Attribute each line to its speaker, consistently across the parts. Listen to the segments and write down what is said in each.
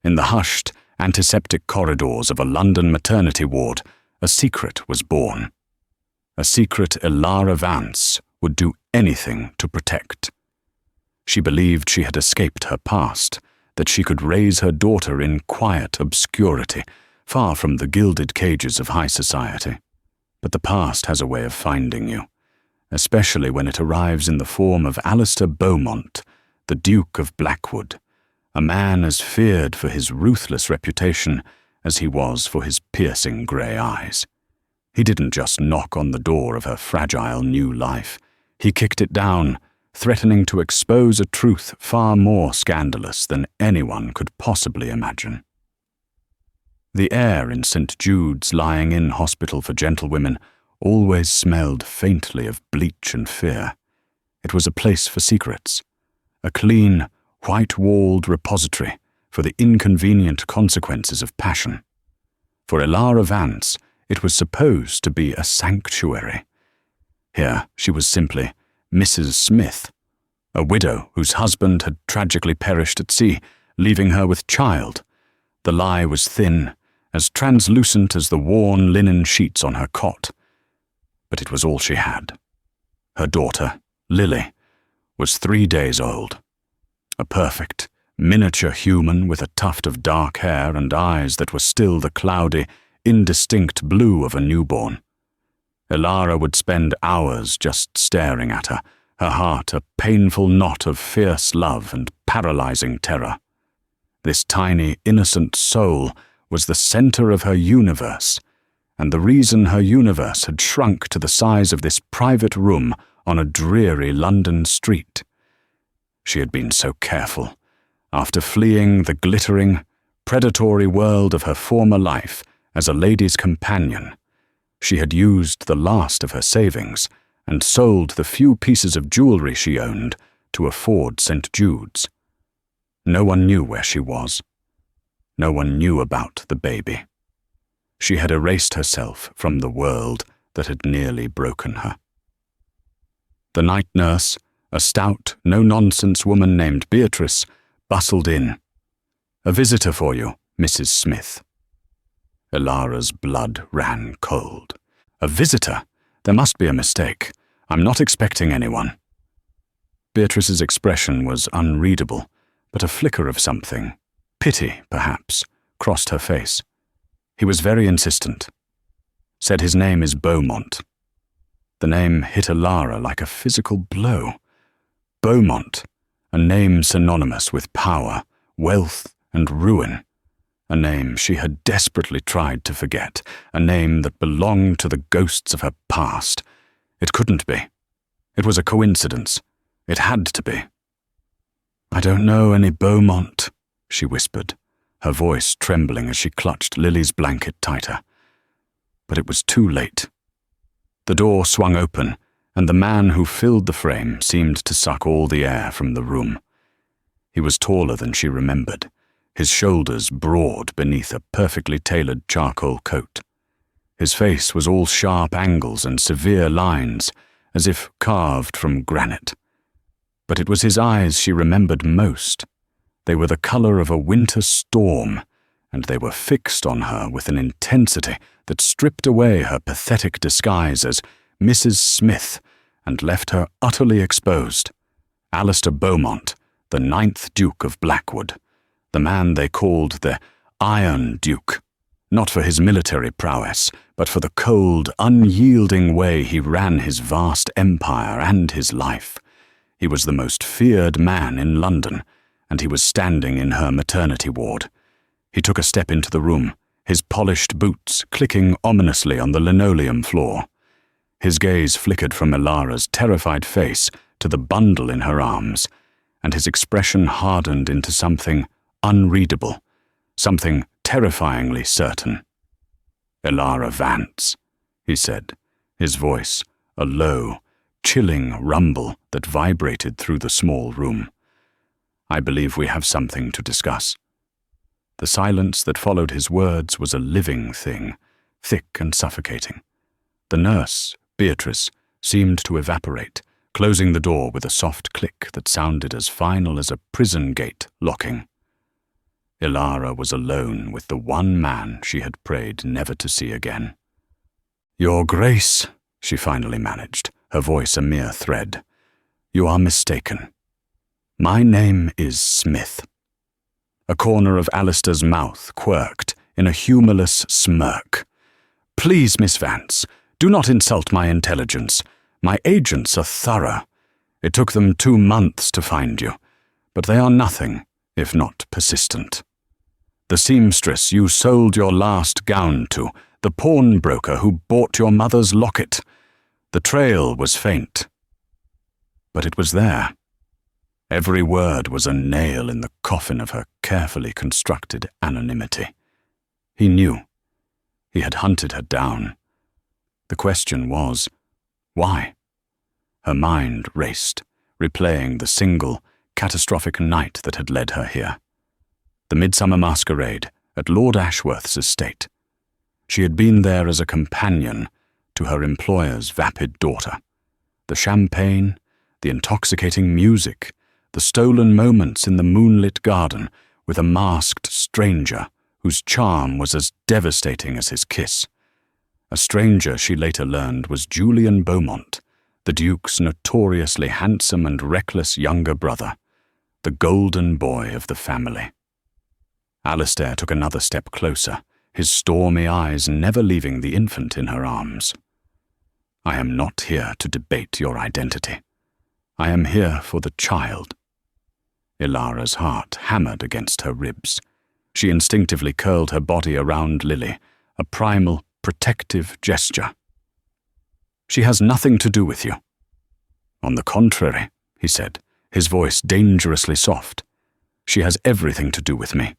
Speaker 1: In the hushed, antiseptic corridors of a London maternity ward, a secret was born. A secret Elara Vance would do anything to protect. She believed she had escaped her past, that she could raise her daughter in quiet obscurity, far from the gilded cages of high society. But the past has a way of finding you, especially when it arrives in the form of Alistair Beaumont, the Duke of Blackwood, a man as feared for his ruthless reputation as he was for his piercing grey eyes. He didn't just knock on the door of her fragile new life. He kicked it down, threatening to expose a truth far more scandalous than anyone could possibly imagine. The air in St. Jude's lying-in hospital for gentlewomen always smelled faintly of bleach and fear. It was a place for secrets, a clean, white-walled repository for the inconvenient consequences of passion. For Elara Vance, it was supposed to be a sanctuary. Here she was simply Mrs. Smith, a widow whose husband had tragically perished at sea, leaving her with child. The lie was thin, as translucent as the worn linen sheets on her cot. But it was all she had. Her daughter, Lily, was 3 days old. A perfect, miniature human with a tuft of dark hair and eyes that were still the cloudy, indistinct blue of a newborn. Elara would spend hours just staring at her, her heart a painful knot of fierce love and paralyzing terror. This tiny, innocent soul was the center of her universe, and the reason her universe had shrunk to the size of this private room on a dreary London street. She had been so careful. After fleeing the glittering, predatory world of her former life as a lady's companion, she had used the last of her savings and sold the few pieces of jewelry she owned to afford St. Jude's. No one knew where she was. No one knew about the baby. She had erased herself from the world that had nearly broken her. The night nurse, a stout, no-nonsense woman named Beatrice, bustled in. "A visitor for you, Mrs. Smith." Elara's blood ran cold. "A visitor? There must be a mistake. I'm not expecting anyone." Beatrice's expression was unreadable, but a flicker of something, pity perhaps, crossed her face. He was very insistent. "Said his name is Beaumont." The name hit Elara like a physical blow. Beaumont, a name synonymous with power, wealth, and ruin. A name she had desperately tried to forget, a name that belonged to the ghosts of her past. It couldn't be. It was a coincidence. It had to be. "I don't know any Beaumont," she whispered, her voice trembling as she clutched Lily's blanket tighter. But it was too late. The door swung open, and the man who filled the frame seemed to suck all the air from the room. He was taller than she remembered, his shoulders broad beneath a perfectly tailored charcoal coat. His face was all sharp angles and severe lines, as if carved from granite. But it was his eyes she remembered most. They were the color of a winter storm, and they were fixed on her with an intensity that stripped away her pathetic disguise as Mrs. Smith and left her utterly exposed. Alistair Beaumont, the 9th Duke of Blackwood, the man they called the Iron Duke, not for his military prowess, but for the cold, unyielding way he ran his vast empire and his life. He was the most feared man in London, and he was standing in her maternity ward. He took a step into the room, his polished boots clicking ominously on the linoleum floor. His gaze flickered from Elara's terrified face to the bundle in her arms, and his expression hardened into something unreadable, something terrifyingly certain. "Elara Vance," he said, his voice a low, chilling rumble that vibrated through the small room. "I believe we have something to discuss." The silence that followed his words was a living thing, thick and suffocating. The nurse, Beatrice, seemed to evaporate, closing the door with a soft click that sounded as final as a prison gate locking. Ilara was alone with the one man she had prayed never to see again. "Your Grace," she finally managed, her voice a mere thread. "You are mistaken. My name is Smith." A corner of Alistair's mouth quirked in a humorless smirk. "Please, Miss Vance, do not insult my intelligence. My agents are thorough. It took them 2 months to find you, but they are nothing if not persistent. The seamstress you sold your last gown to, the pawnbroker who bought your mother's locket. The trail was faint, but it was there. Every word was a nail in the coffin of her carefully constructed anonymity. He knew. He had hunted her down. The question was, why? Her mind raced, replaying the single, catastrophic night that had led her here. The midsummer masquerade at Lord Ashworth's estate. She had been there as a companion to her employer's vapid daughter. The champagne, the intoxicating music, the stolen moments in the moonlit garden with a masked stranger whose charm was as devastating as his kiss. A stranger she later learned was Julian Beaumont, the Duke's notoriously handsome and reckless younger brother, the golden boy of the family. Alistair took another step closer, his stormy eyes never leaving the infant in her arms. "I am not here to debate your identity. I am here for the child." Ilara's heart hammered against her ribs. She instinctively curled her body around Lily, a primal, protective gesture. "She has nothing to do with you." "On the contrary," he said, his voice dangerously soft. "She has everything to do with me.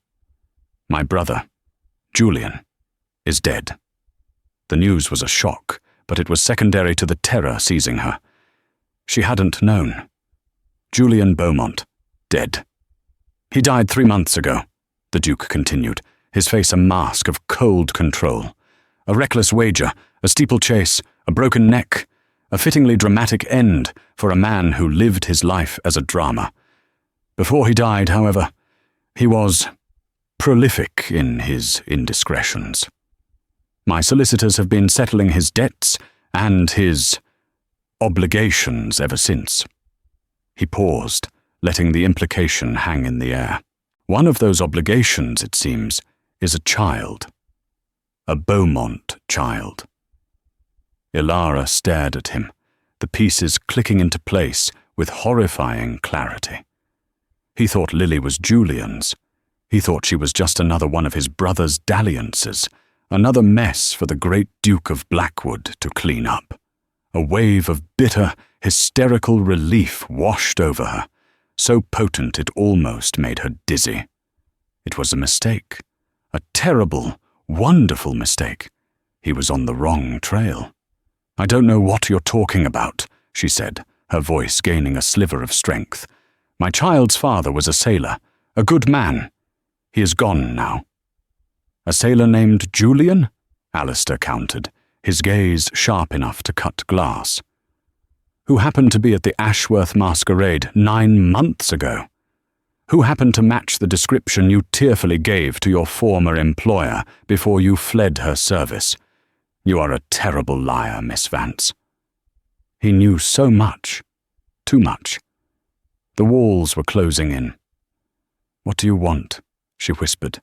Speaker 1: My brother, Julian, is dead." The news was a shock, but it was secondary to the terror seizing her. She hadn't known. Julian Beaumont, dead. "He died 3 months ago," the Duke continued, his face a mask of cold control. "A reckless wager, a steeplechase, a broken neck, a fittingly dramatic end for a man who lived his life as a drama. Before he died, however, he was prolific in his indiscretions. My solicitors have been settling his debts and his obligations ever since." He paused, letting the implication hang in the air. "One of those obligations, it seems, is a child. A Beaumont child." Ilara stared at him, the pieces clicking into place with horrifying clarity. He thought Lily was Julian's. He thought she was just another one of his brother's dalliances, another mess for the great Duke of Blackwood to clean up. A wave of bitter, hysterical relief washed over her, so potent it almost made her dizzy. It was a mistake, a terrible, wonderful mistake. He was on the wrong trail. "I don't know what you're talking about," she said, her voice gaining a sliver of strength. "My child's father was a sailor, a good man. He is gone now." "A sailor named Julian?" Alistair countered, his gaze sharp enough to cut glass. "Who happened to be at the Ashworth masquerade 9 months ago? Who happened to match the description you tearfully gave to your former employer before you fled her service? You are a terrible liar, Miss Vance." He knew so much, too much. The walls were closing in. "What do you want?" she whispered,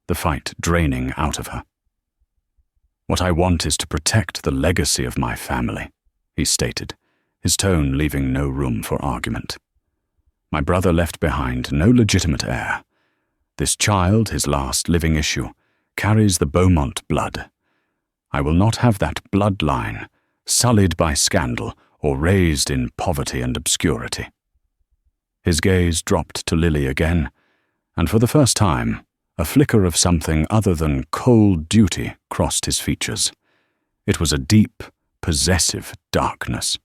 Speaker 1: the fight draining out of her. "What I want is to protect the legacy of my family," he stated, his tone leaving no room for argument. "My brother left behind no legitimate heir. This child, his last living issue, carries the Beaumont blood. I will not have that bloodline sullied by scandal or raised in poverty and obscurity." His gaze dropped to Lily again, and for the first time, a flicker of something other than cold duty crossed his features. It was a deep, possessive darkness.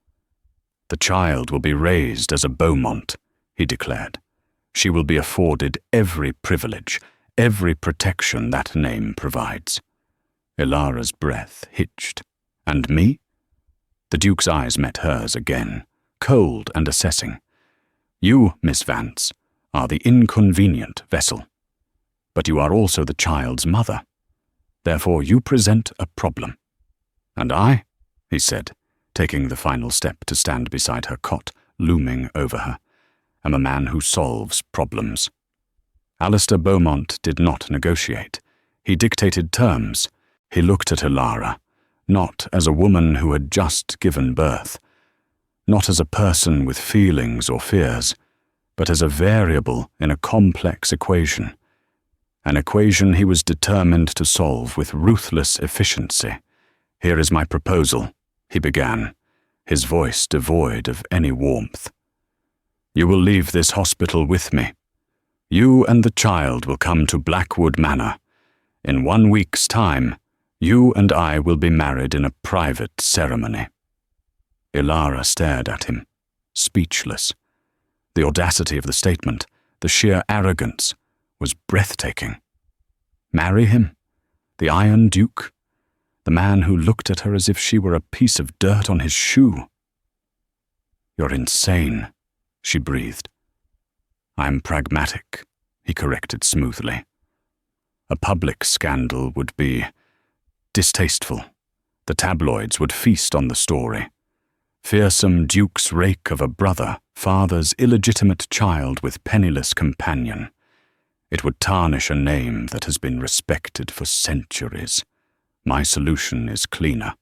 Speaker 1: "The child will be raised as a Beaumont," he declared. "She will be afforded every privilege, every protection that name provides." Ilara's breath hitched. "And me?" The Duke's eyes met hers again, cold and assessing. "You, Miss Vance, are the inconvenient vessel." but you are also the child's mother. Therefore you present a problem. And I, he said, taking the final step to stand beside her cot, looming over her, am a man who solves problems. Alistair Beaumont did not negotiate. He dictated terms. He looked at Elara, not as a woman who had just given birth, not as a person with feelings or fears, but as a variable in a complex equation, an equation he was determined to solve with ruthless efficiency. Here is my proposal, he began, his voice devoid of any warmth. You will leave this hospital with me. You and the child will come to Blackwood Manor. In 1 week's time, you and I will be married in a private ceremony. Elara stared at him, speechless. The audacity of the statement, the sheer arrogance, was breathtaking. Marry him? The Iron Duke? The man who looked at her as if she were a piece of dirt on his shoe? You're insane, she breathed. I'm pragmatic, he corrected smoothly. A public scandal would be distasteful. The tabloids would feast on the story. Fearsome duke's rake of a brother, father's illegitimate child with penniless companion. It would tarnish a name that has been respected for centuries. My solution is cleaner.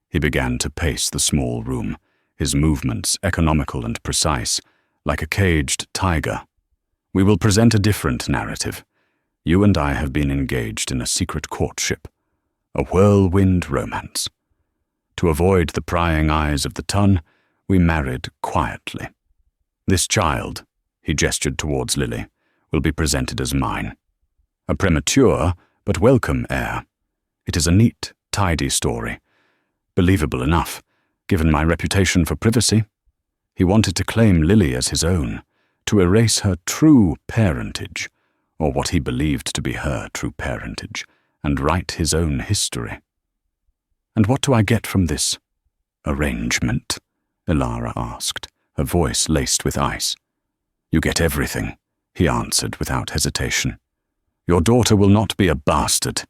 Speaker 1: He began to pace the small room, his movements economical and precise, like a caged tiger. We will present a different narrative. You and I have been engaged in a secret courtship, a whirlwind romance. To avoid the prying eyes of the ton, we married quietly. This child, he gestured towards Lily, will be presented as mine. A premature but welcome heir. It is a neat, tidy story. Believable enough, given my reputation for privacy. He wanted to claim Lily as his own, to erase her true parentage, or what he believed to be her true parentage, and write his own history. And what do I get from this arrangement? Elara asked, her voice laced with ice. You get everything, he answered without hesitation. Your daughter will not be a bastard.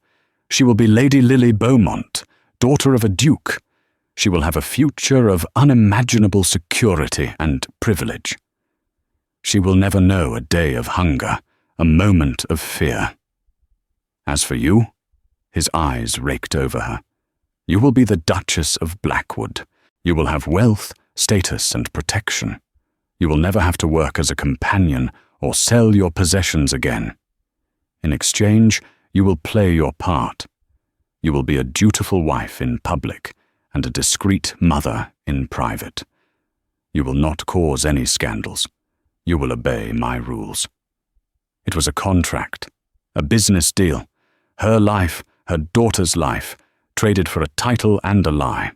Speaker 1: She will be Lady Lily Beaumont, daughter of a duke. She will have a future of unimaginable security and privilege. She will never know a day of hunger, a moment of fear. As for you, his eyes raked over her, you will be the Duchess of Blackwood. You will have wealth, status, and protection. You will never have to work as a companion or sell your possessions again. In exchange, you will play your part. You will be a dutiful wife in public and a discreet mother in private. You will not cause any scandals. You will obey my rules. It was a contract, a business deal. Her life, her daughter's life, traded for a title and a lie.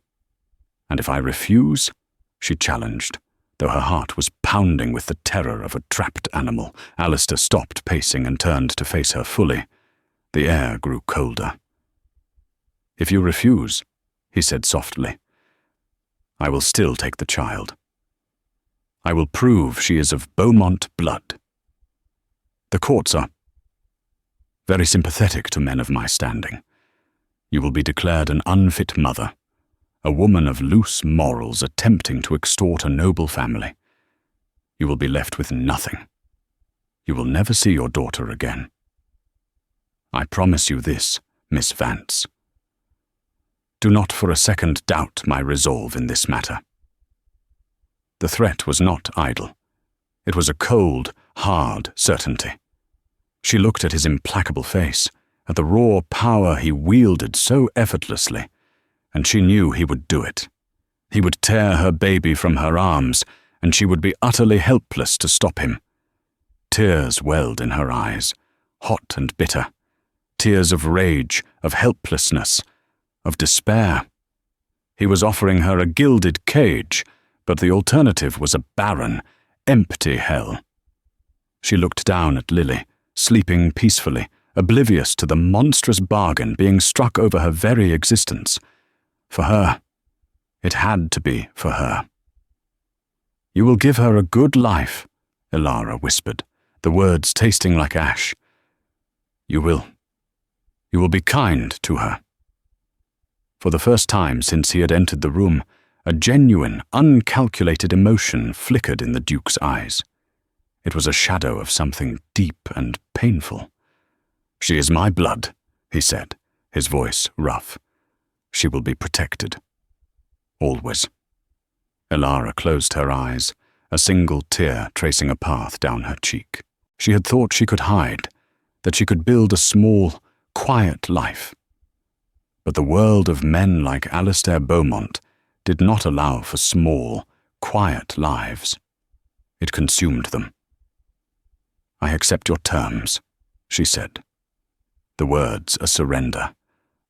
Speaker 1: And if I refuse, she challenged, though her heart was pounding with the terror of a trapped animal. Alistair stopped pacing and turned to face her fully. The air grew colder. If you refuse, he said softly, I will still take the child. I will prove she is of Beaumont blood. The courts are very sympathetic to men of my standing. You will be declared an unfit mother, a woman of loose morals attempting to extort a noble family. You will be left with nothing. You will never see your daughter again. I promise you this, Miss Vance. Do not for a second doubt my resolve in this matter. The threat was not idle. It was a cold, hard certainty. She looked at his implacable face, at the raw power he wielded so effortlessly, and she knew he would do it. He would tear her baby from her arms, and she would be utterly helpless to stop him. Tears welled in her eyes, hot and bitter, tears of rage, of helplessness, of despair. He was offering her a gilded cage, but the alternative was a barren, empty hell. She looked down at Lily, sleeping peacefully, oblivious to the monstrous bargain being struck over her very existence. For her, it had to be for her. You will give her a good life, Elara whispered, the words tasting like ash. You will be kind to her." For the first time since he had entered the room, a genuine, uncalculated emotion flickered in the Duke's eyes. It was a shadow of something deep and painful. "She is my blood," he said, his voice rough. "She will be protected. Always." Elara closed her eyes, a single tear tracing a path down her cheek. She had thought she could hide, that she could build a small, quiet life. But the world of men like Alistair Beaumont did not allow for small, quiet lives. It consumed them. "I accept your terms," she said. The words a surrender,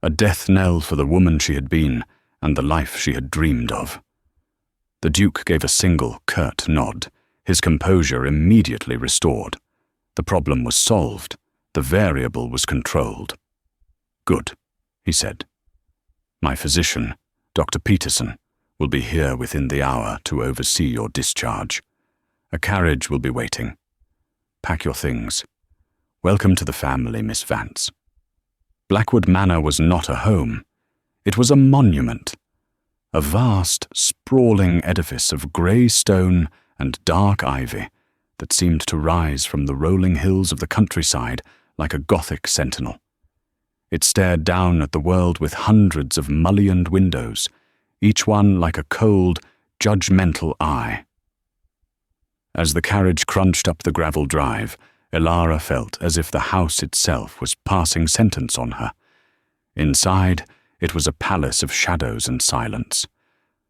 Speaker 1: a death knell for the woman she had been and the life she had dreamed of. The Duke gave a single, curt nod, his composure immediately restored. The problem was solved. The variable was controlled. "Good," he said. "My physician, Dr. Peterson, will be here within the hour to oversee your discharge. A carriage will be waiting. Pack your things. Welcome to the family, Miss Vance." Blackwood Manor was not a home. It was a monument. A vast, sprawling edifice of grey stone and dark ivy that seemed to rise from the rolling hills of the countryside like a Gothic sentinel. It stared down at the world with hundreds of mullioned windows, each one like a cold, judgmental eye. As the carriage crunched up the gravel drive, Elara felt as if the house itself was passing sentence on her. Inside, it was a palace of shadows and silence.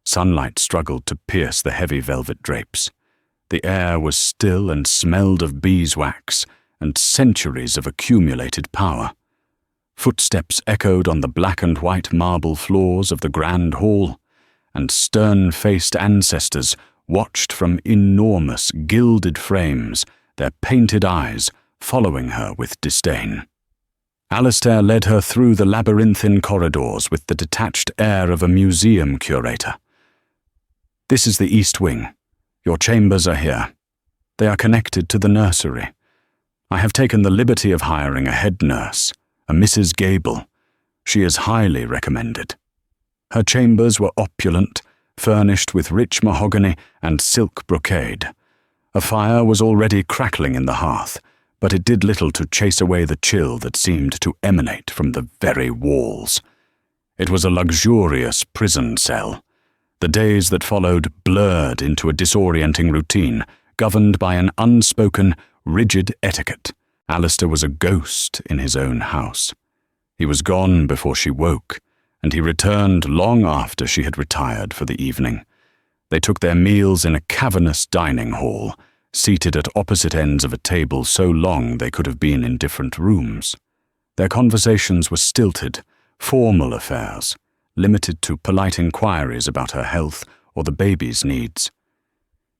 Speaker 1: Sunlight struggled to pierce the heavy velvet drapes. The air was still and smelled of beeswax and centuries of accumulated power. Footsteps echoed on the black and white marble floors of the grand hall, and stern-faced ancestors watched from enormous gilded frames, their painted eyes following her with disdain. Alistair led her through the labyrinthine corridors with the detached air of a museum curator. "This is the East Wing. Your chambers are here. They are connected to the nursery. I have taken the liberty of hiring a head nurse, a Mrs. Gable. She is highly recommended." Her chambers were opulent, furnished with rich mahogany and silk brocade. A fire was already crackling in the hearth, but it did little to chase away the chill that seemed to emanate from the very walls. It was a luxurious prison cell. The days that followed blurred into a disorienting routine, governed by an unspoken, rigid etiquette. Alistair was a ghost in his own house. He was gone before she woke, and he returned long after she had retired for the evening. They took their meals in a cavernous dining hall, seated at opposite ends of a table so long they could have been in different rooms. Their conversations were stilted, formal affairs, limited to polite inquiries about her health or the baby's needs.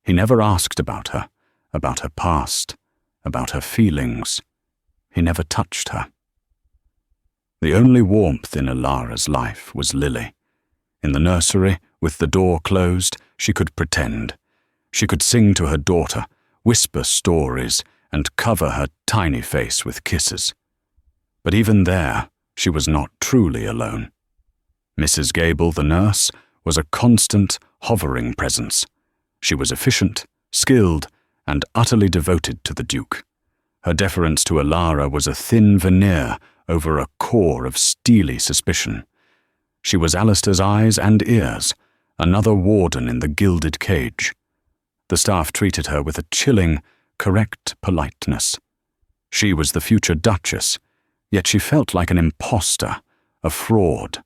Speaker 1: He never asked about her past, about her feelings. He never touched her. The only warmth in Elara's life was Lily. In the nursery, with the door closed, she could pretend. She could sing to her daughter, whisper stories, and cover her tiny face with kisses. But even there, she was not truly alone. Mrs. Gable, the nurse, was a constant, hovering presence. She was efficient, skilled, and utterly devoted to the Duke. Her deference to Elara was a thin veneer over a core of steely suspicion. She was Alistair's eyes and ears, another warden in the gilded cage. The staff treated her with a chilling, correct politeness. She was the future Duchess, yet she felt like an impostor, a fraud.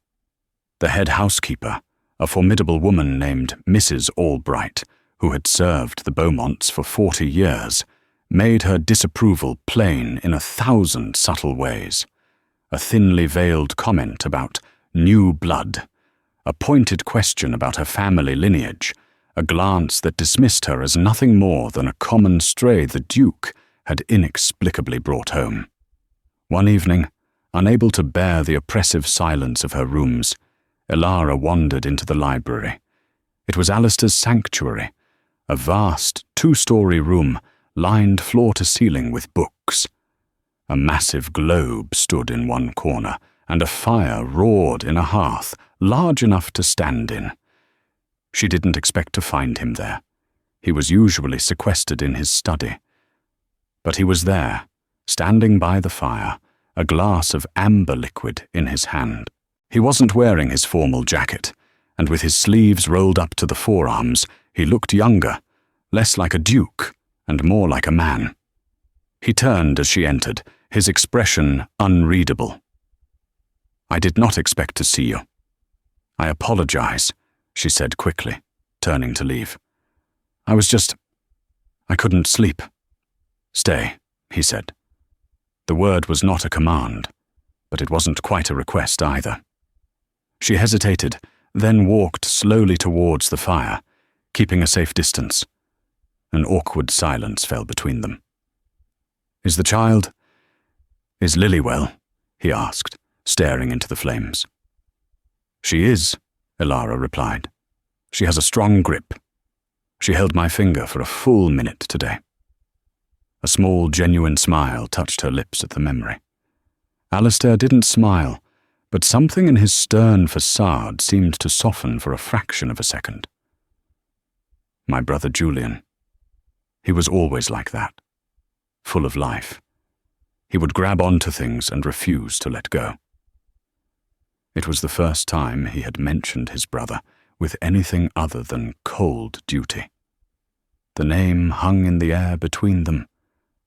Speaker 1: The head housekeeper, a formidable woman named Mrs. Albright, who had served the Beaumonts for 40 years, made her disapproval plain in 1,000 subtle ways. A thinly veiled comment about new blood, a pointed question about her family lineage, a glance that dismissed her as nothing more than a common stray the Duke had inexplicably brought home. One evening, unable to bear the oppressive silence of her rooms, Elara wandered into the library. It was Alistair's sanctuary, a vast 2-story room lined floor to ceiling with books. A massive globe stood in one corner, and a fire roared in a hearth large enough to stand in. She didn't expect to find him there. He was usually sequestered in his study. But he was there, standing by the fire, a glass of amber liquid in his hand. He wasn't wearing his formal jacket, and with his sleeves rolled up to the forearms, he looked younger, less like a duke and more like a man. He turned as she entered, his expression unreadable. "I did not expect to see you." "I apologize," she said quickly, turning to leave. I couldn't sleep." "Stay," he said. The word was not a command, but it wasn't quite a request either. She hesitated, then walked slowly towards the fire, keeping a safe distance. An awkward silence fell between them. Is Lily well?" he asked, staring into the flames. "She is," Elara replied. "She has a strong grip. She held my finger for a full minute today." A small, genuine smile touched her lips at the memory. Alistair didn't smile, but something in his stern facade seemed to soften for a fraction of a second. My brother Julian. He was always like that, full of life. He would grab onto things and refuse to let go. It was the first time he had mentioned his brother with anything other than cold duty. The name hung in the air between them,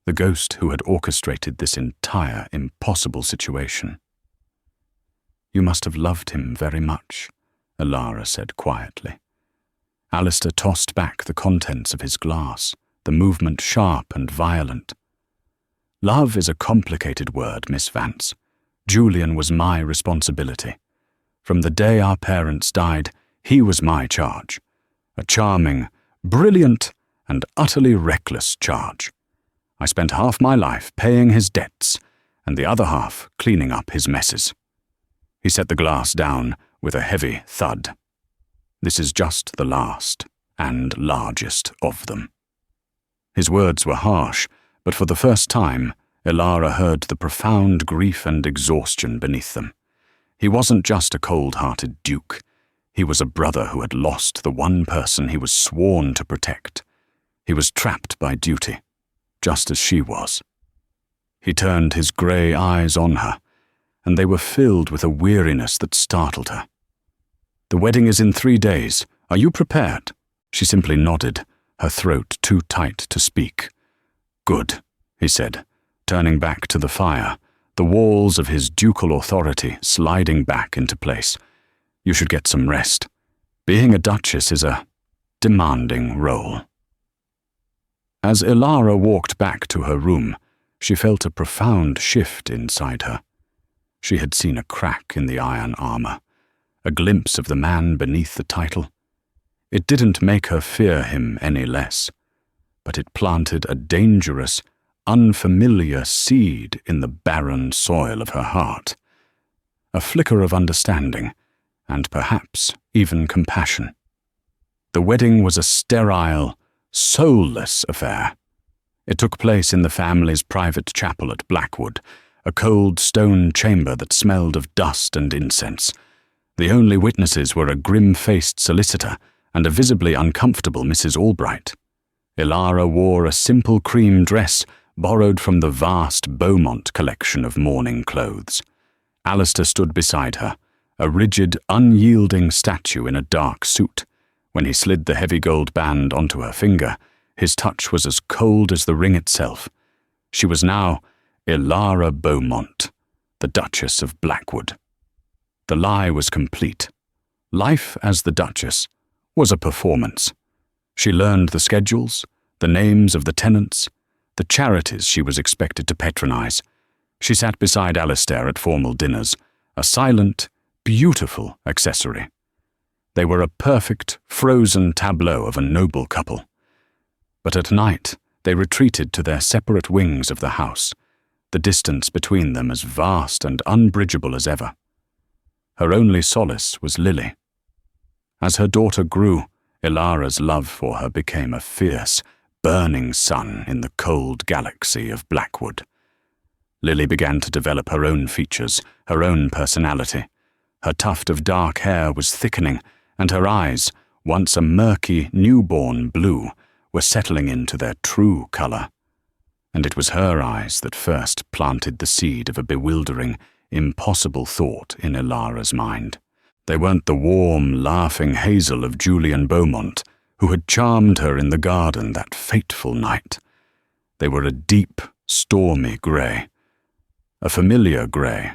Speaker 1: the ghost who had orchestrated this entire impossible situation. "You must have loved him very much," Elara said quietly. Alistair tossed back the contents of his glass, the movement sharp and violent. "Love is a complicated word, Miss Vance. Julian was my responsibility. From the day our parents died, he was my charge. A charming, brilliant, and utterly reckless charge. I spent half my life paying his debts, and the other half cleaning up his messes." He set the glass down with a heavy thud. "This is just the last and largest of them." His words were harsh, but for the first time, Elara heard the profound grief and exhaustion beneath them. He wasn't just a cold-hearted duke. He was a brother who had lost the one person he was sworn to protect. He was trapped by duty, just as she was. He turned his grey eyes on her, and they were filled with a weariness that startled her. "The wedding is in 3 days. Are you prepared?" She simply nodded, her throat too tight to speak. "Good," he said, turning back to the fire, the walls of his ducal authority sliding back into place. "You should get some rest. Being a duchess is a demanding role." As Elara walked back to her room, she felt a profound shift inside her. She had seen a crack in the iron armor, a glimpse of the man beneath the title. It didn't make her fear him any less, but it planted a dangerous, unfamiliar seed in the barren soil of her heart. A flicker of understanding, and perhaps even compassion. The wedding was a sterile, soulless affair. It took place in the family's private chapel at Blackwood, a cold stone chamber that smelled of dust and incense. The only witnesses were a grim-faced solicitor and a visibly uncomfortable Mrs. Albright. Elara wore a simple cream dress borrowed from the vast Beaumont collection of mourning clothes. Alistair stood beside her, a rigid, unyielding statue in a dark suit. When he slid the heavy gold band onto her finger, his touch was as cold as the ring itself. She was now Elara Beaumont, the Duchess of Blackwood. The lie was complete. Life as the Duchess was a performance. She learned the schedules, the names of the tenants, the charities she was expected to patronize. She sat beside Alistair at formal dinners, a silent, beautiful accessory. They were a perfect, frozen tableau of a noble couple. But at night, they retreated to their separate wings of the house, the distance between them as vast and unbridgeable as ever. Her only solace was Lily. As her daughter grew, Elara's love for her became a fierce, burning sun in the cold galaxy of Blackwood. Lily began to develop her own features, her own personality. Her tuft of dark hair was thickening, and her eyes, once a murky, newborn blue, were settling into their true colour. And it was her eyes that first planted the seed of a bewildering, impossible thought in Ilara's mind. They weren't the warm, laughing hazel of Julian Beaumont, who had charmed her in the garden that fateful night. They were a deep, stormy grey, a familiar grey,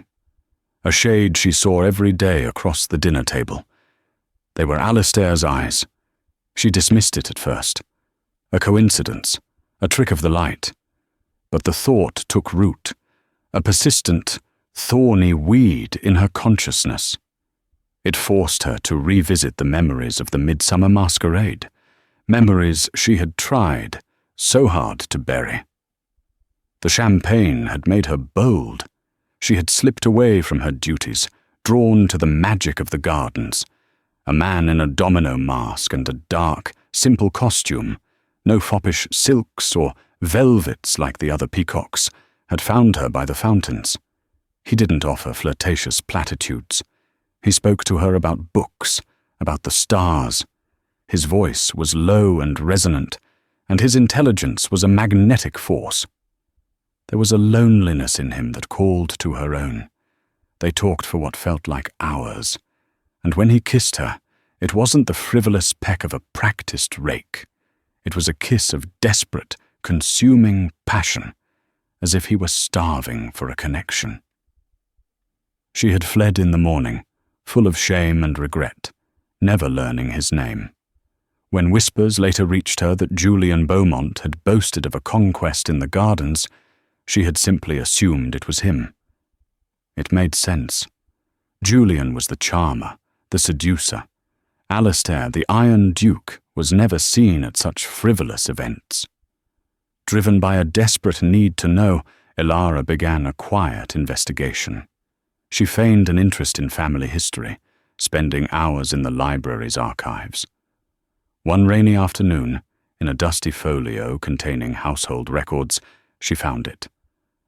Speaker 1: a shade she saw every day across the dinner table. They were Alistair's eyes. She dismissed it at first. A coincidence, a trick of the light. But the thought took root, a persistent, thorny weed in her consciousness. It forced her to revisit the memories of the midsummer masquerade, memories she had tried so hard to bury. The champagne had made her bold. She had slipped away from her duties, drawn to the magic of the gardens. A man in a domino mask and a dark, simple costume, no foppish silks or velvets like the other peacocks, had found her by the fountains. He didn't offer flirtatious platitudes. He spoke to her about books, about the stars. His voice was low and resonant, and his intelligence was a magnetic force. There was a loneliness in him that called to her own. They talked for what felt like hours, and when he kissed her, it wasn't the frivolous peck of a practiced rake. It was a kiss of desperate, consuming passion, as if he were starving for a connection. She had fled in the morning, full of shame and regret, never learning his name. When whispers later reached her that Julian Beaumont had boasted of a conquest in the gardens, she had simply assumed it was him. It made sense. Julian was the charmer, the seducer. Alistair, the Iron Duke, was never seen at such frivolous events. Driven by a desperate need to know, Ilara began a quiet investigation. She feigned an interest in family history, spending hours in the library's archives. One rainy afternoon, in a dusty folio containing household records, she found it.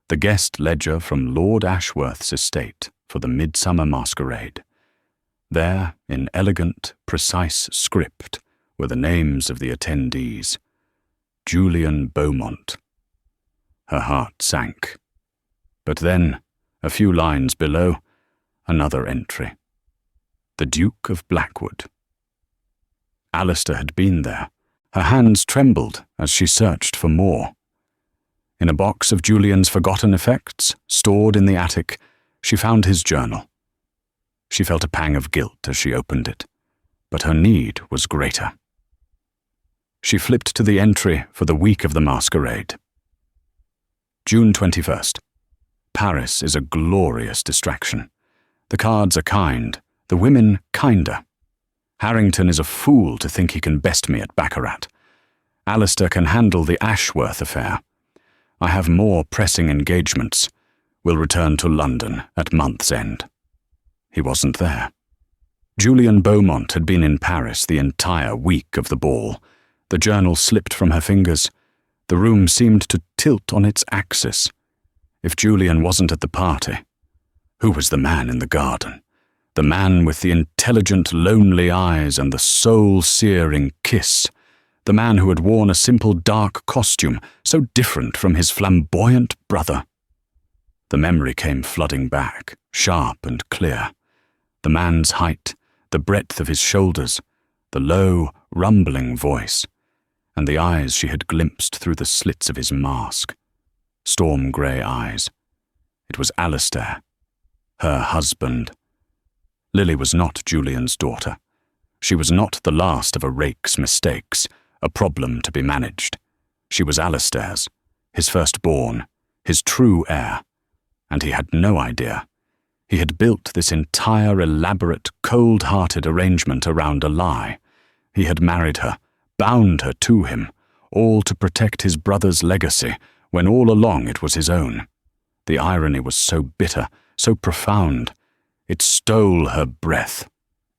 Speaker 1: The guest ledger from Lord Ashworth's estate for the midsummer masquerade. There, in elegant, precise script, were the names of the attendees. Julian Beaumont. Her heart sank. But then, a few lines below, another entry. The Duke of Blackwood. Alistair had been there. Her hands trembled as she searched for more. In a box of Julian's forgotten effects, stored in the attic, she found his journal. She felt a pang of guilt as she opened it, but her need was greater. She flipped to the entry for the week of the masquerade. June 21st. Paris is a glorious distraction. The cards are kind, the women kinder. Harrington is a fool to think he can best me at baccarat. Alistair can handle the Ashworth affair. I have more pressing engagements. Will return to London at month's end. He wasn't there. Julian Beaumont had been in Paris the entire week of the ball. The journal slipped from her fingers. The room seemed to tilt on its axis. If Julian wasn't at the party, who was the man in the garden? The man with the intelligent, lonely eyes and the soul-searing kiss. The man who had worn a simple dark costume, so different from his flamboyant brother. The memory came flooding back, sharp and clear. The man's height, the breadth of his shoulders, the low, rumbling voice, and the eyes she had glimpsed through the slits of his mask. Storm-grey eyes. It was Alistair, her husband. Lily was not Julian's daughter. She was not the last of a rake's mistakes, a problem to be managed. She was Alistair's, his firstborn, his true heir, and he had no idea. He had built this entire elaborate, cold-hearted arrangement around a lie. He had married her, bound her to him, all to protect his brother's legacy, when all along it was his own. The irony was so bitter, so profound. It stole her breath.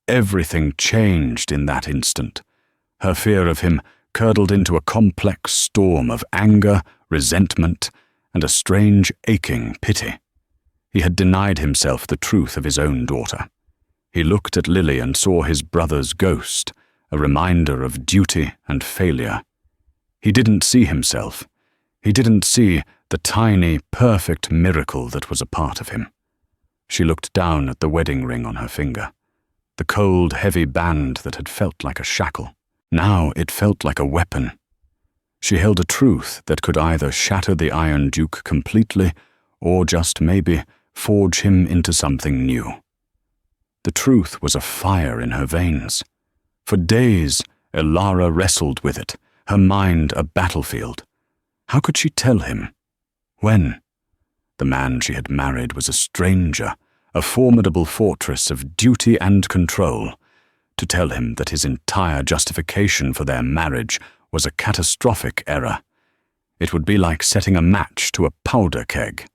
Speaker 1: Everything changed in that instant. Her fear of him curdled into a complex storm of anger, resentment, and a strange aching pity. He had denied himself the truth of his own daughter. He looked at Lily and saw his brother's ghost, a reminder of duty and failure. He didn't see himself. He didn't see the tiny, perfect miracle that was a part of him. She looked down at the wedding ring on her finger, the cold, heavy band that had felt like a shackle. Now it felt like a weapon. She held a truth that could either shatter the Iron Duke completely or just maybe forge him into something new. The truth was a fire in her veins. For days, Elara wrestled with it, her mind a battlefield. How could she tell him? When? The man she had married was a stranger, a formidable fortress of duty and control. To tell him that his entire justification for their marriage was a catastrophic error. It would be like setting a match to a powder keg.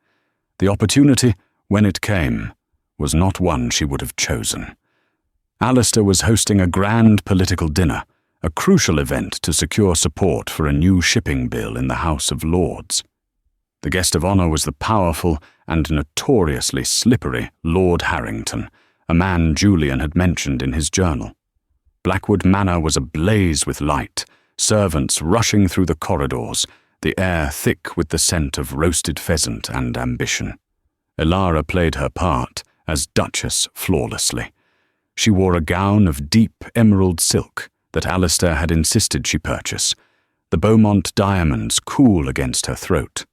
Speaker 1: The opportunity, when it came, was not one she would have chosen. Alistair was hosting a grand political dinner, a crucial event to secure support for a new shipping bill in the House of Lords. The guest of honour was the powerful and notoriously slippery Lord Harrington, a man Julian had mentioned in his journal. Blackwood Manor was ablaze with light, servants rushing through the corridors, the air thick with the scent of roasted pheasant and ambition. Elara played her part as Duchess flawlessly. She wore a gown of deep emerald silk that Alistair had insisted she purchase, the Beaumont diamonds cool against her throat.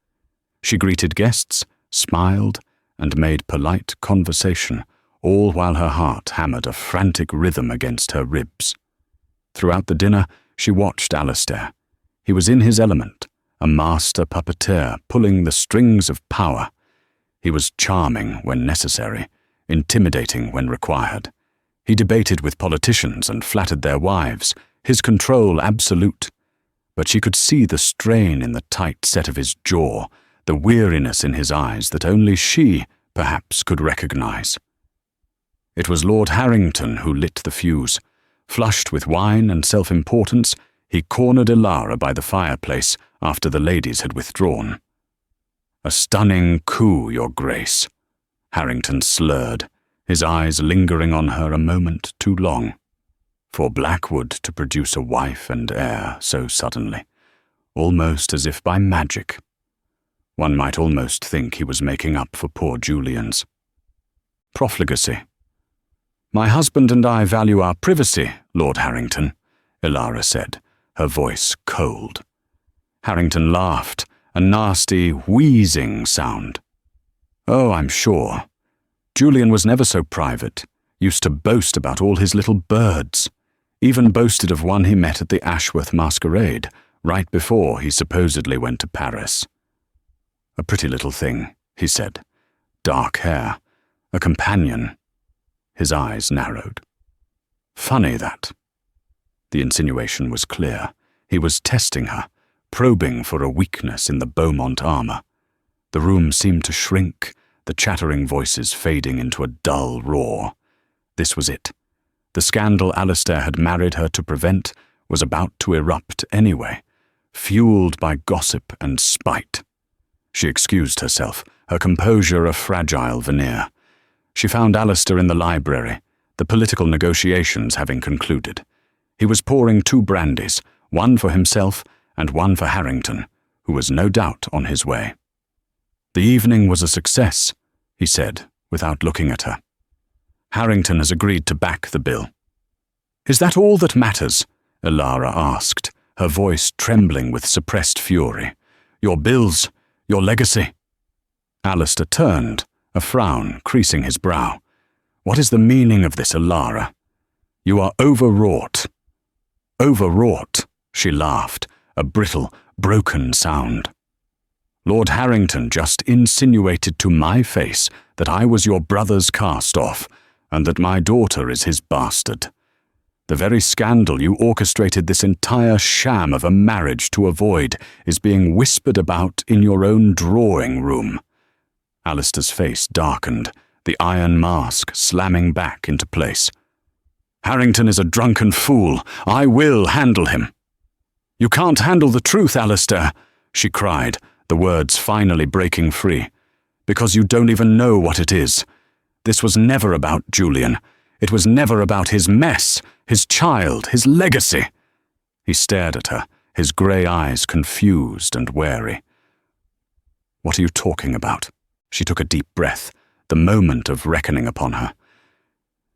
Speaker 1: She greeted guests, smiled, and made polite conversation, all while her heart hammered a frantic rhythm against her ribs. Throughout the dinner, she watched Alistair. He was in his element, a master puppeteer pulling the strings of power. He was charming when necessary, intimidating when required. He debated with politicians and flattered their wives, his control absolute. But she could see the strain in the tight set of his jaw, the weariness in his eyes that only she, perhaps, could recognize. It was Lord Harrington who lit the fuse. Flushed with wine and self-importance, he cornered Elara by the fireplace after the ladies had withdrawn. "A stunning coup, Your Grace," Harrington slurred, his eyes lingering on her a moment too long. For Blackwood to produce a wife and heir so suddenly, almost as if by magic. One might almost think he was making up for poor Julian's profligacy. "My husband and I value our privacy, Lord Harrington," Elara said, her voice cold. Harrington laughed, a nasty, wheezing sound. "Oh, I'm sure. Julian was never so private, used to boast about all his little birds, even boasted of one he met at the Ashworth masquerade, right before he supposedly went to Paris. A pretty little thing," he said. "Dark hair. A companion." His eyes narrowed. "Funny, that." The insinuation was clear. He was testing her, probing for a weakness in the Beaumont armour. The room seemed to shrink, the chattering voices fading into a dull roar. This was it. The scandal Alistair had married her to prevent was about to erupt anyway, fueled by gossip and spite. She excused herself, her composure a fragile veneer. She found Alistair in the library, the political negotiations having concluded. He was pouring 2 brandies, one for himself and one for Harrington, who was no doubt on his way. "The evening was a success," he said, without looking at her. "Harrington has agreed to back the bill." "Is that all that matters?" Elara asked, her voice trembling with suppressed fury. "Your bills, your legacy?" Alistair turned, a frown creasing his brow. "What is the meaning of this, Elara? You are overwrought." "Overwrought," she laughed, a brittle, broken sound. "Lord Harrington just insinuated to my face that I was your brother's cast-off, and that my daughter is his bastard. The very scandal you orchestrated this entire sham of a marriage to avoid is being whispered about in your own drawing-room." Alistair's face darkened, the iron mask slamming back into place. "Harrington is a drunken fool. I will handle him." "You can't handle the truth, Alistair," she cried, the words finally breaking free. "Because you don't even know what it is. This was never about Julian. It was never about his mess, his child, his legacy." He stared at her, his grey eyes confused and wary. "What are you talking about?" She took a deep breath, the moment of reckoning upon her.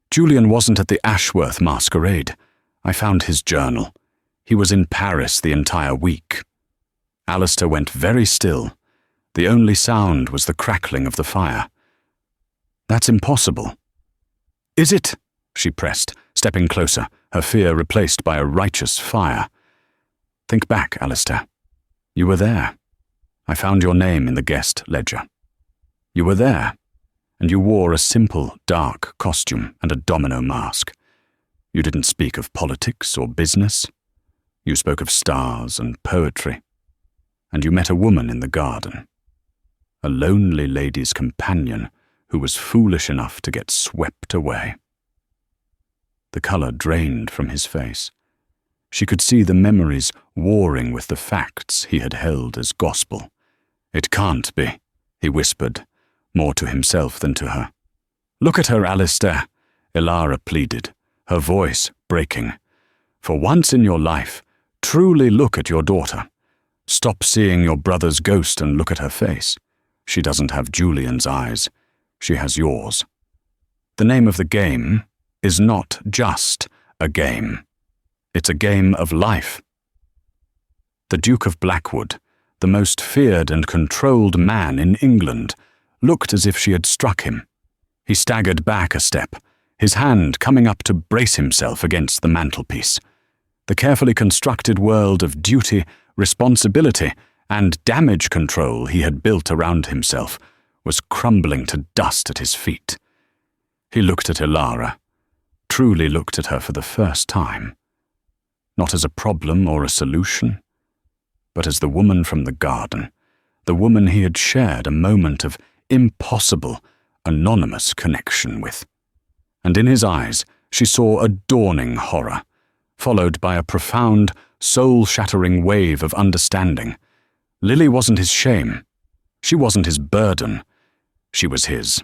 Speaker 1: "Julian wasn't at the Ashworth masquerade. I found his journal. He was in Paris the entire week." Alistair went very still. The only sound was the crackling of the fire. "That's impossible." "Is it?" she pressed, stepping closer, her fear replaced by a righteous fire. "Think back, Alistair. You were there. I found your name in the guest ledger. You were there, and you wore a simple, dark costume and a domino mask. You didn't speak of politics or business. You spoke of stars and poetry. And you met a woman in the garden. A lonely lady's companion who was foolish enough to get swept away." The colour drained from his face. She could see the memories warring with the facts he had held as gospel. "It can't be," he whispered, more to himself than to her. "Look at her, Alistair," Elara pleaded, her voice breaking. "For once in your life, truly look at your daughter. Stop seeing your brother's ghost and look at her face. She doesn't have Julian's eyes. She has yours. The name of the game is not just a game. It's a game of life." The Duke of Blackwood, the most feared and controlled man in England, looked as if she had struck him. He staggered back a step, his hand coming up to brace himself against the mantelpiece. The carefully constructed world of duty, responsibility, and damage control he had built around himself was crumbling to dust at his feet. He looked at Elara, truly looked at her for the first time, not as a problem or a solution, but as the woman from the garden, the woman he had shared a moment of impossible, anonymous connection with. And in his eyes she saw a dawning horror, followed by a profound, soul-shattering wave of understanding. Lily wasn't his shame. She wasn't his burden. She was his.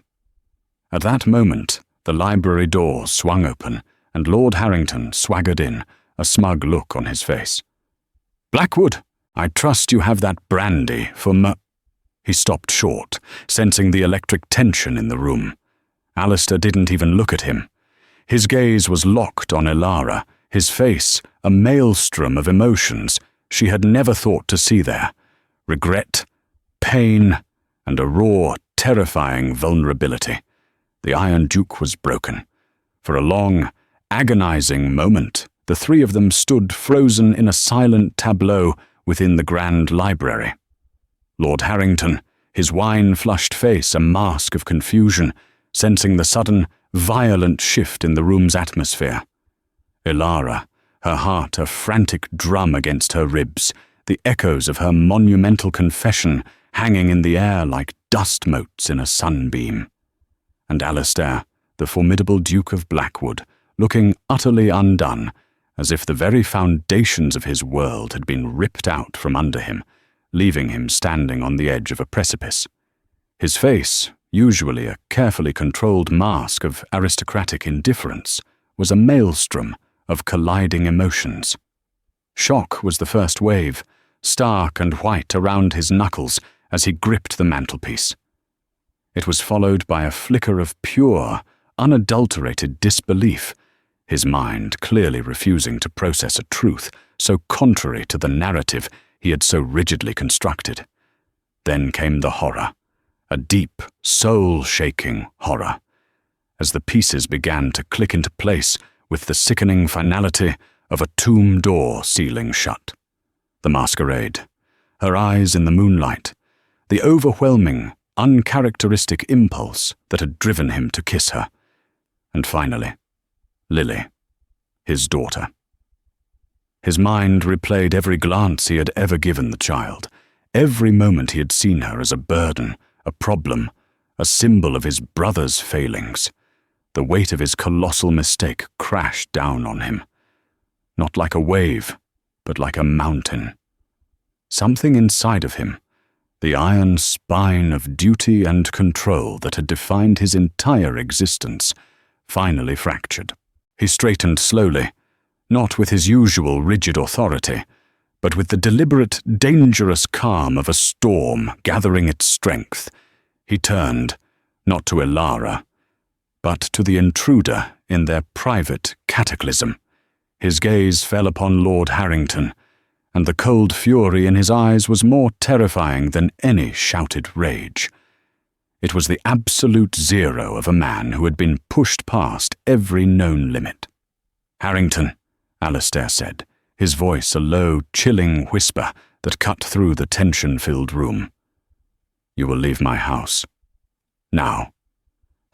Speaker 1: At that moment, the library door swung open, and Lord Harrington swaggered in, a smug look on his face. "Blackwood, I trust you have that brandy for He stopped short, sensing the electric tension in the room. Alistair didn't even look at him. His gaze was locked on Elara, his face a maelstrom of emotions she had never thought to see there. Regret, pain, and a raw, terrifying vulnerability. The Iron Duke was broken. For a long, agonizing moment, the three of them stood frozen in a silent tableau within the grand library. Lord Harrington, his wine-flushed face a mask of confusion, sensing the sudden, violent shift in the room's atmosphere. Elara, her heart a frantic drum against her ribs, the echoes of her monumental confession hanging in the air like dust motes in a sunbeam. And Alistair, the formidable Duke of Blackwood, looking utterly undone, as if the very foundations of his world had been ripped out from under him, leaving him standing on the edge of a precipice. His face, usually a carefully controlled mask of aristocratic indifference, was a maelstrom of colliding emotions. Shock was the first wave, stark and white around his knuckles as he gripped the mantelpiece. It was followed by a flicker of pure, unadulterated disbelief, his mind clearly refusing to process a truth so contrary to the narrative he had so rigidly constructed. Then came the horror, a deep, soul-shaking horror, as the pieces began to click into place with the sickening finality of a tomb door sealing shut. The masquerade, her eyes in the moonlight, the overwhelming, uncharacteristic impulse that had driven him to kiss her, and finally, Lily, his daughter. His mind replayed every glance he had ever given the child, every moment he had seen her as a burden, a problem, a symbol of his brother's failings. The weight of his colossal mistake crashed down on him, not like a wave, but like a mountain. Something inside of him, The iron spine of duty and control that had defined his entire existence finally fractured. He straightened slowly, not with his usual rigid authority, but with the deliberate, dangerous calm of a storm gathering its strength. He turned, not to Ilara, but to the intruder in their private cataclysm. His gaze fell upon Lord Harrington, and the cold fury in his eyes was more terrifying than any shouted rage. It was the absolute zero of a man who had been pushed past every known limit. "Harrington," Alistair said, his voice a low, chilling whisper that cut through the tension-filled room. "You will leave my house. Now."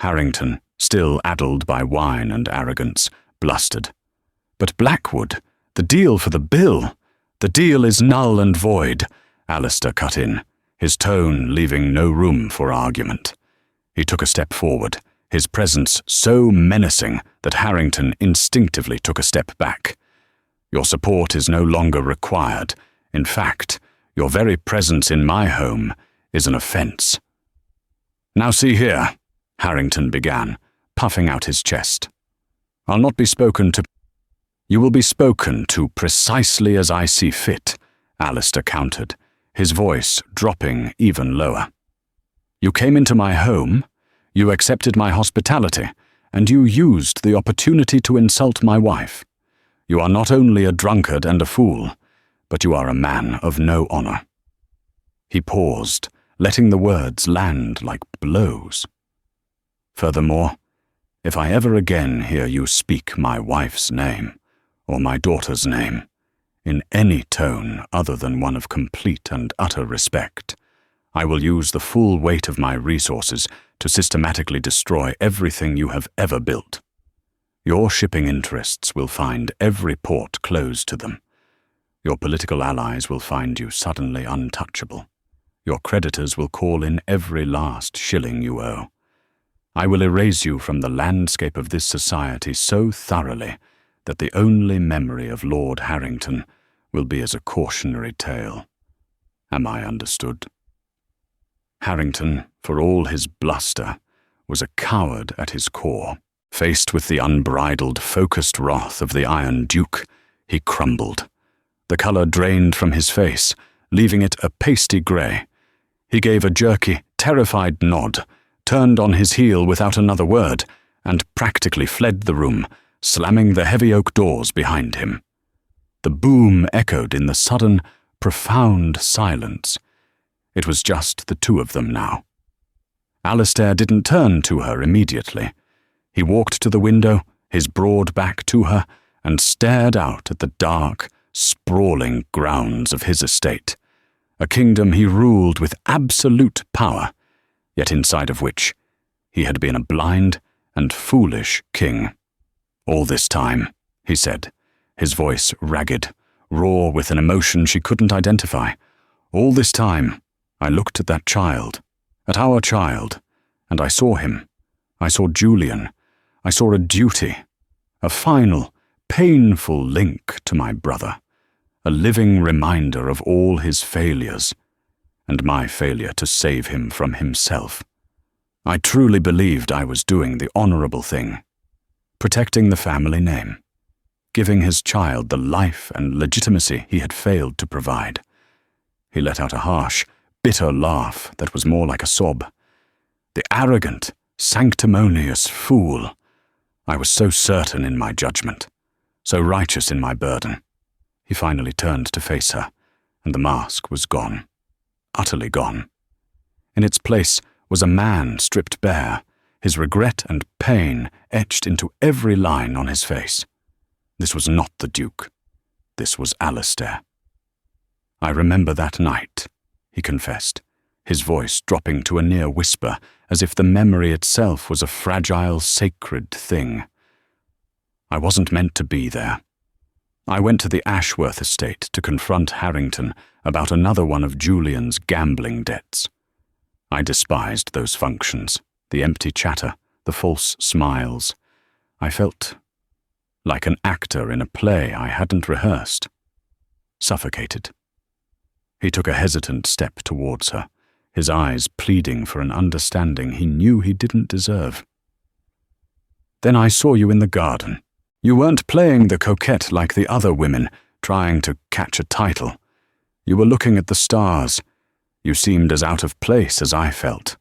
Speaker 1: Harrington, still addled by wine and arrogance, blustered. "But Blackwood, the deal for the bill. The deal is null and void," Alistair cut in, his tone leaving no room for argument. He took a step forward, his presence so menacing that Harrington instinctively took a step back. "Your support is no longer required. In fact, your very presence in my home is an offense." "Now see here," Harrington began, puffing out his chest. "I'll not be spoken to." "You will be spoken to precisely as I see fit," Alistair countered, his voice dropping even lower. "You came into my home, you accepted my hospitality, and you used the opportunity to insult my wife. You are not only a drunkard and a fool, but you are a man of no honor." He paused, letting the words land like blows. "Furthermore, if I ever again hear you speak my wife's name, or my daughter's name, in any tone other than one of complete and utter respect, I will use the full weight of my resources to systematically destroy everything you have ever built. Your shipping interests will find every port closed to them. Your political allies will find you suddenly untouchable. Your creditors will call in every last shilling you owe. I will erase you from the landscape of this society so thoroughly that the only memory of Lord Harrington will be as a cautionary tale. Am I understood?" Harrington, for all his bluster, was a coward at his core. Faced with the unbridled, focused wrath of the Iron Duke, he crumbled. The colour drained from his face, leaving it a pasty grey. He gave a jerky, terrified nod, turned on his heel without another word, and practically fled the room, slamming the heavy oak doors behind him. The boom echoed in the sudden, profound silence. It was just the two of them now. Alistair didn't turn to her immediately. He walked to the window, his broad back to her, and stared out at the dark, sprawling grounds of his estate, a kingdom he ruled with absolute power, yet inside of which he had been a blind and foolish king. "All this time," he said, his voice ragged, raw with an emotion she couldn't identify, "all this time, I looked at that child, at our child, and I saw him. I saw Julian. I saw a duty, a final, painful link to my brother, a living reminder of all his failures, and my failure to save him from himself. I truly believed I was doing the honorable thing, protecting the family name, giving his child the life and legitimacy he had failed to provide." He let out a harsh, bitter laugh that was more like a sob. "The arrogant, sanctimonious fool. I was so certain in my judgment, so righteous in my burden." He finally turned to face her, and the mask was gone, utterly gone. In its place was a man stripped bare, his regret and pain etched into every line on his face. This was not the Duke. This was Alistair. "I remember that night," he confessed, his voice dropping to a near whisper, as if the memory itself was a fragile, sacred thing. "I wasn't meant to be there. I went to the Ashworth estate to confront Harrington about another one of Julian's gambling debts. I despised those functions, the empty chatter, the false smiles. I felt like an actor in a play I hadn't rehearsed. Suffocated." He took a hesitant step towards her, his eyes pleading for an understanding he knew he didn't deserve. "Then I saw you in the garden. You weren't playing the coquette like the other women, trying to catch a title. You were looking at the stars. You seemed as out of place as I felt.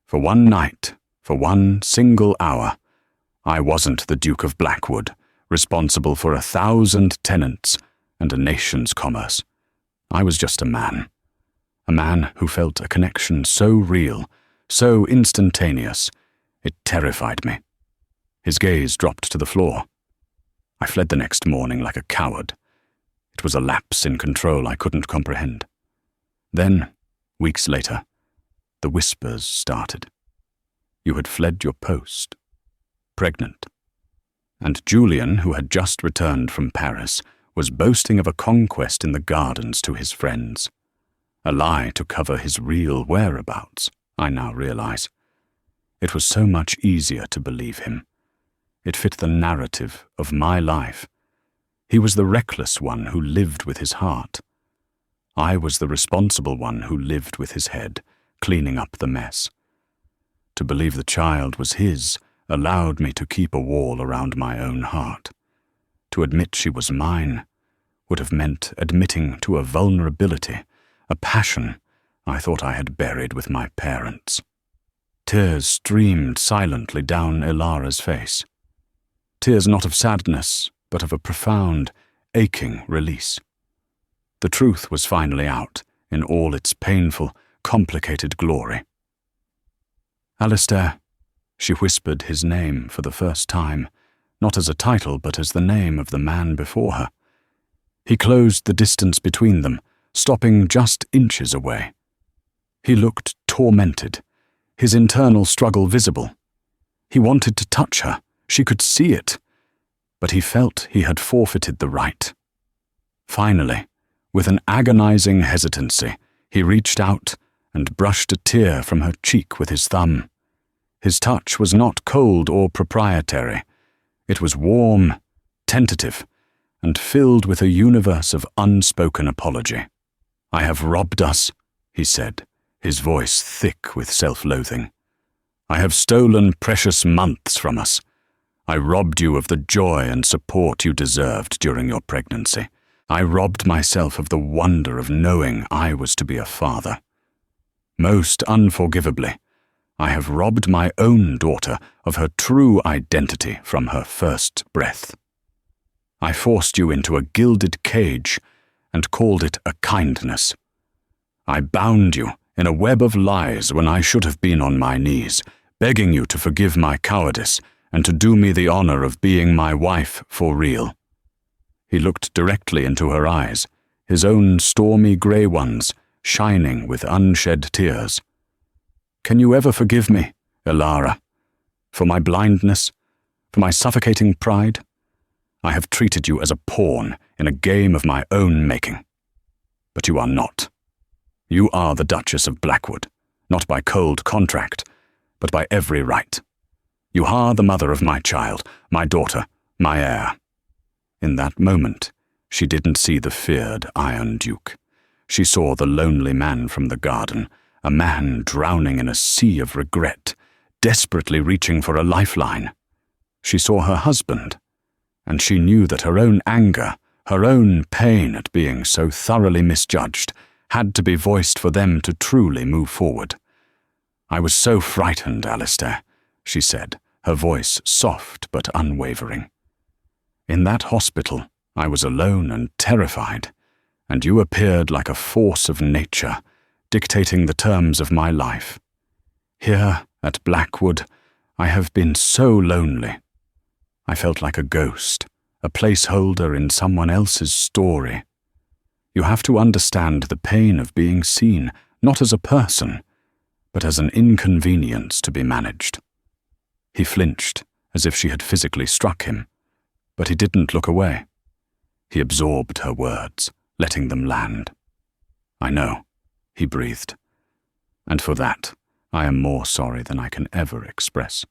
Speaker 1: For one night, for one single hour, I wasn't the Duke of Blackwood, responsible for 1,000 tenants and a nation's commerce. I was just a man who felt a connection so real, so instantaneous, it terrified me." His gaze dropped to the floor. I fled the next morning like a coward. It was a lapse in control I couldn't comprehend. Then, weeks later, the whispers started. You had fled your post, pregnant. And Julian, who had just returned from Paris, was boasting of a conquest in the gardens to his friends. A lie to cover his real whereabouts, I now realize. It was so much easier to believe him. It fit the narrative of my life. He was the reckless one who lived with his heart. I was the responsible one who lived with his head, cleaning up the mess. To believe the child was his allowed me to keep a wall around my own heart. To admit she was mine would have meant admitting to a vulnerability, a passion I thought I had buried with my parents. Tears streamed silently down Ilara's face. Tears not of sadness, but of a profound, aching release. The truth was finally out in all its painful, complicated glory. "Alistair," she whispered his name for the first time, not as a title but as the name of the man before her. He closed the distance between them, stopping just inches away. He looked tormented, his internal struggle visible. He wanted to touch her, she could see it, but he felt he had forfeited the right. Finally, with an agonizing hesitancy, he reached out and brushed a tear from her cheek with his thumb. His touch was not cold or proprietary. It was warm, tentative, and filled with a universe of unspoken apology. "I have robbed us," he said, his voice thick with self-loathing. "I have stolen precious months from us. I robbed you of the joy and support you deserved during your pregnancy. I robbed myself of the wonder of knowing I was to be a father. Most unforgivably, I have robbed my own daughter of her true identity from her first breath. I forced you into a gilded cage and called it a kindness. I bound you in a web of lies when I should have been on my knees, begging you to forgive my cowardice and to do me the honor of being my wife for real." He looked directly into her eyes, his own stormy grey ones shining with unshed tears. "Can you ever forgive me, Ilara, for my blindness, for my suffocating pride? I have treated you as a pawn in a game of my own making. But you are not. You are the Duchess of Blackwood, not by cold contract, but by every right. You are the mother of my child, my daughter, my heir." In that moment, she didn't see the feared Iron Duke. She saw the lonely man from the garden, a man drowning in a sea of regret, desperately reaching for a lifeline. She saw her husband, and she knew that her own anger, her own pain at being so thoroughly misjudged, had to be voiced for them to truly move forward. "I was so frightened, Alistair," she said, her voice soft but unwavering. "In that hospital, I was alone and terrified, and you appeared like a force of nature, dictating the terms of my life. Here, at Blackwood, I have been so lonely. I felt like a ghost, a placeholder in someone else's story. You have to understand the pain of being seen, not as a person, but as an inconvenience to be managed." He flinched, as if she had physically struck him, but he didn't look away. He absorbed her words, letting them land. "I know," he breathed, "and for that, I am more sorry than I can ever express.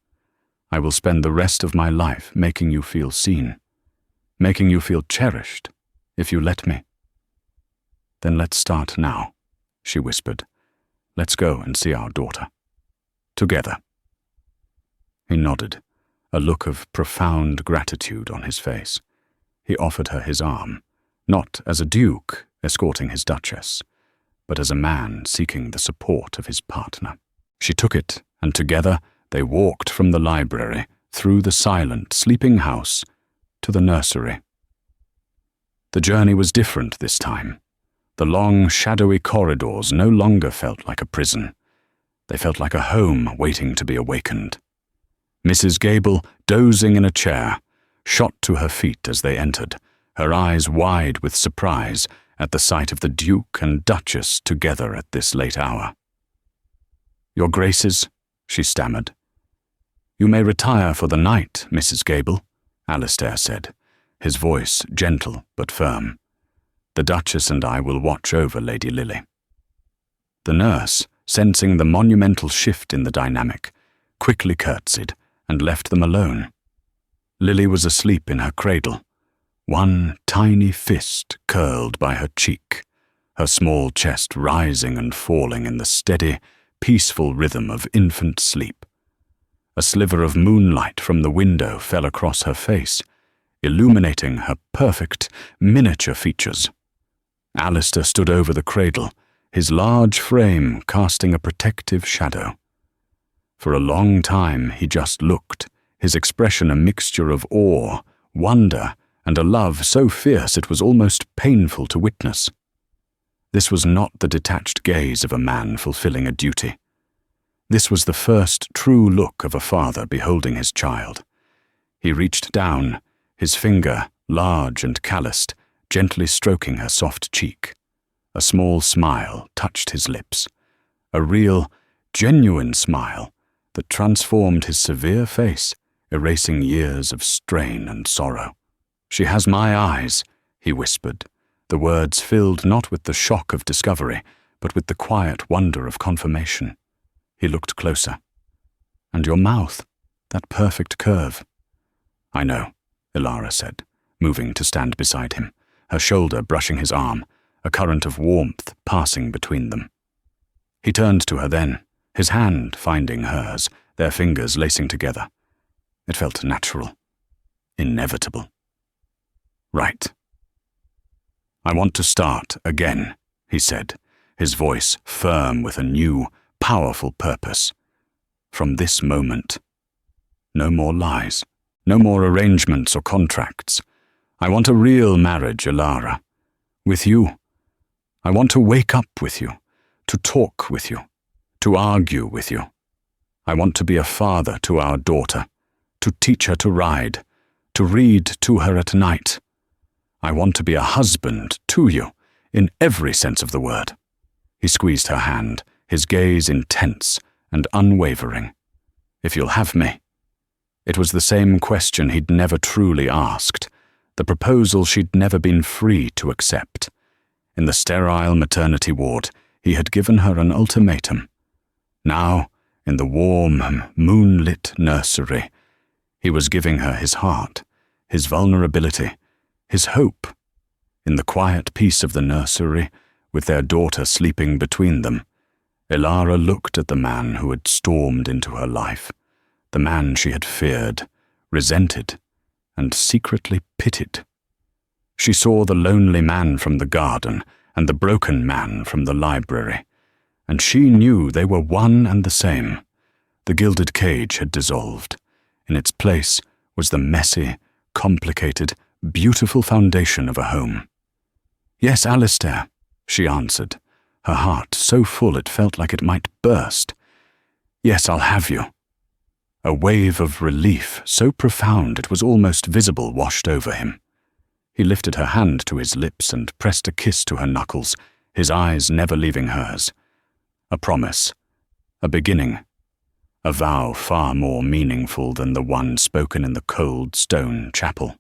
Speaker 1: I will spend the rest of my life making you feel seen, making you feel cherished, if you let me." "Then let's start now," she whispered. Let's go and see our daughter. Together." He nodded, a look of profound gratitude on his face. He offered her his arm, not as a duke escorting his duchess, but as a man seeking the support of his partner. She took it, and together they walked from the library, through the silent, sleeping house, to the nursery. The journey was different this time. The long, shadowy corridors no longer felt like a prison. They felt like a home waiting to be awakened. Mrs. Gable, dozing in a chair, shot to her feet as they entered, her eyes wide with surprise at the sight of the Duke and Duchess together at this late hour. "Your Graces," she stammered. "You may retire for the night, Mrs. Gable," Alistair said, his voice gentle but firm. "The Duchess and I will watch over Lady Lily." The nurse, sensing the monumental shift in the dynamic, quickly curtsied and left them alone. Lily was asleep in her cradle, one tiny fist curled by her cheek, her small chest rising and falling in the steady, peaceful rhythm of infant sleep. A sliver of moonlight from the window fell across her face, illuminating her perfect, miniature features. Alistair stood over the cradle, his large frame casting a protective shadow. For a long time he just looked, his expression a mixture of awe, wonder, and a love so fierce it was almost painful to witness. This was not the detached gaze of a man fulfilling a duty. This was the first true look of a father beholding his child. He reached down, his finger, large and calloused, gently stroking her soft cheek. A small smile touched his lips, a real, genuine smile that transformed his severe face, erasing years of strain and sorrow. "She has my eyes," he whispered, the words filled not with the shock of discovery, but with the quiet wonder of confirmation. He looked closer. "And your mouth, that perfect curve." "I know," Ilara said, moving to stand beside him, her shoulder brushing his arm, a current of warmth passing between them. He turned to her then, his hand finding hers, their fingers lacing together. It felt natural, inevitable. "Right. I want to start again," he said, his voice firm with a new, powerful purpose. "From this moment. No more lies, no more arrangements or contracts. I want a real marriage, Ilara. With you. I want to wake up with you, to talk with you, to argue with you. I want to be a father to our daughter, to teach her to ride, to read to her at night. I want to be a husband to you, in every sense of the word." He squeezed her hand, his gaze intense and unwavering. "If you'll have me." It was the same question he'd never truly asked, the proposal she'd never been free to accept. In the sterile maternity ward, he had given her an ultimatum. Now, in the warm, moonlit nursery, he was giving her his heart, his vulnerability, his hope. In the quiet peace of the nursery, with their daughter sleeping between them, Ilara looked at the man who had stormed into her life, the man she had feared, resented, and secretly pitied. She saw the lonely man from the garden and the broken man from the library, and she knew they were one and the same. The gilded cage had dissolved. In its place was the messy, complicated, beautiful foundation of a home. "Yes, Alistair," she answered, her heart so full it felt like it might burst. "Yes, I'll have you." A wave of relief so profound it was almost visible washed over him. He lifted her hand to his lips and pressed a kiss to her knuckles, his eyes never leaving hers. A promise, a beginning, a vow far more meaningful than the one spoken in the cold stone chapel.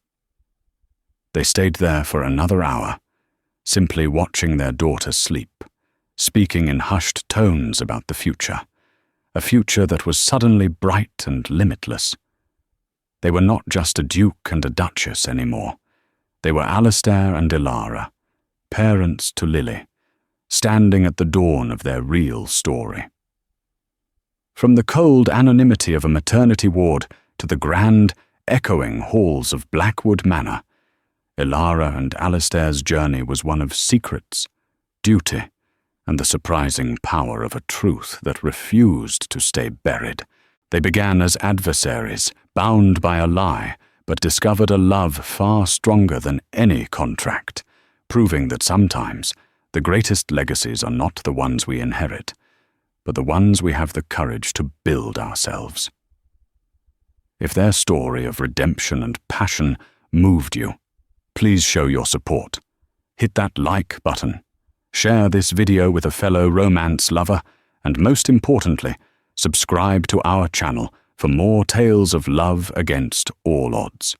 Speaker 1: They stayed there for another hour, simply watching their daughter sleep, speaking in hushed tones about the future, a future that was suddenly bright and limitless. They were not just a duke and a duchess anymore. They were Alistair and Ilara, parents to Lily, standing at the dawn of their real story. From the cold anonymity of a maternity ward to the grand, echoing halls of Blackwood Manor, Ilara and Alistair's journey was one of secrets, duty, and the surprising power of a truth that refused to stay buried. They began as adversaries, bound by a lie, but discovered a love far stronger than any contract, proving that sometimes the greatest legacies are not the ones we inherit, but the ones we have the courage to build ourselves. If their story of redemption and passion moved you, please show your support. Hit that like button, share this video with a fellow romance lover, and most importantly, subscribe to our channel for more tales of love against all odds.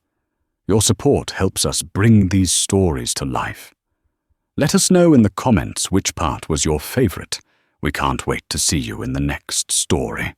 Speaker 1: Your support helps us bring these stories to life. Let us know in the comments which part was your favorite. We can't wait to see you in the next story.